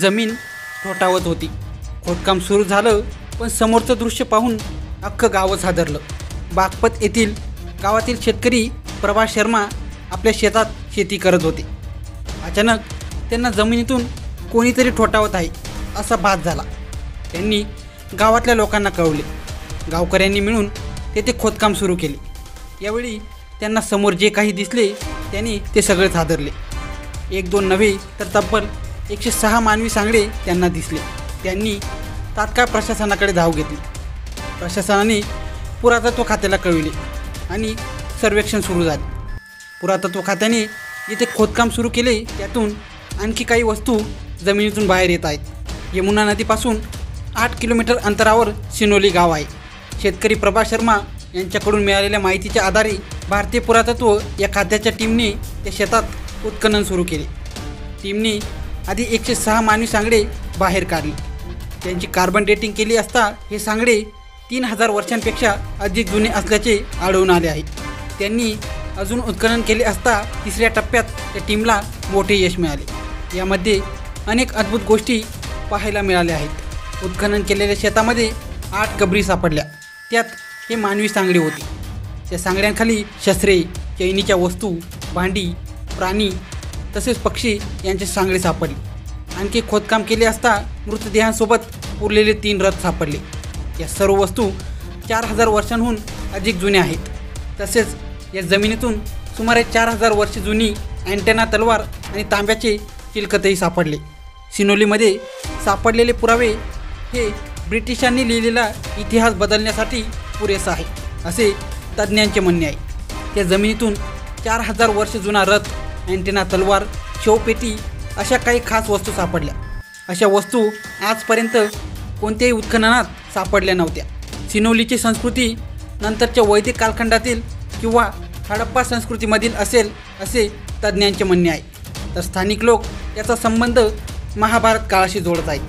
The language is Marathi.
जमीन ठोठावत होती. खोदकाम सुरू झालं, पण समोरचं दृश्य पाहून अख्खं गावच हादरलं. बागपत येथील गावातील शेतकरी प्रभा शर्मा आपल्या शेतात शेती करत होते. अचानक त्यांना जमिनीतून कोणीतरी ठोठावत आहे असा भास झाला. त्यांनी गावातल्या लोकांना कळवले. गावकऱ्यांनी मिळून तेथे खोदकाम सुरू केले. यावेळी त्यांना समोर जे काही दिसले त्यांनी ते सगळेच हादरले. 1-2 नव्हे तर तब्बल 106 मानवी सांगडे त्यांना दिसले. त्यांनी तात्काळ प्रशासनाकडे धाव घेतली. प्रशासनाने पुरातत्व खात्याला कळविले आणि सर्वेक्षण सुरू झाले. पुरातत्व खात्याने जिथे खोदकाम सुरू केले त्यातून आणखी काही वस्तू जमिनीतून बाहेर येत आहेत. यमुना नदीपासून 8 किलोमीटर अंतरावर सिनोली गाव आहे. शेतकरी प्रभा शर्मा यांच्याकडून मिळालेल्या माहितीच्या आधारे भारतीय पुरातत्व या खात्याच्या टीमने त्या शेतात उत्खनन सुरू केले. टीमने आधी 106 मानवी सांगडे बाहेर काढले. त्यांची कार्बन डेटिंग केली असता हे सांगडे 3000 वर्षांपेक्षा अधिक जुने असल्याचे आढळून आले आहे. त्यांनी अजून उत्खनन केले असता तिसऱ्या टप्प्यात त्या टीमला मोठे यश मिळाले. यामध्ये अनेक अद्भुत गोष्टी पाहायला मिळाल्या आहेत. उत्खनन केलेल्या शेतामध्ये 8 कबरी सापडल्या. त्यात हे मानवी सांगडे होते. त्या सांगड्यांखाली शस्त्रे, चैनीच्या वस्तू, भांडी, प्राणी तसेच पक्षी यांचे सांगडे सापडले. आणखी खोदकाम केले असता मृतदेहांसोबत उरलेले 3 रथ सापडले. या सर्व वस्तू 4000 वर्षांहून अधिक जुन्या आहेत. तसेच या जमिनीतून सुमारे 4000 वर्षे जुनी अँटेना तलवार आणि तांब्याचे चिलखतही सापडले. सिनोलीमध्ये सापडलेले पुरावे हे ब्रिटिशांनी लिहिलेला इतिहास बदलण्यासाठी पुरेसा आहे असे तज्ज्ञांचे म्हणणे आहे. त्या जमिनीतून 4000 वर्ष जुना रथ, अँटेना तलवार, शवपेटी अशा काही खास वस्तू सापडल्या. अशा वस्तू आजपर्यंत कोणत्याही उत्खननात सापडल्या नव्हत्या. सिनोलीची संस्कृती नंतरच्या वैदिक कालखंडातील किंवा हडप्पा संस्कृतीमधील असेल असे तज्ज्ञांचे म्हणणे आहे. तर स्थानिक लोक याचा संबंध महाभारत काळाशी जोडत आहेत.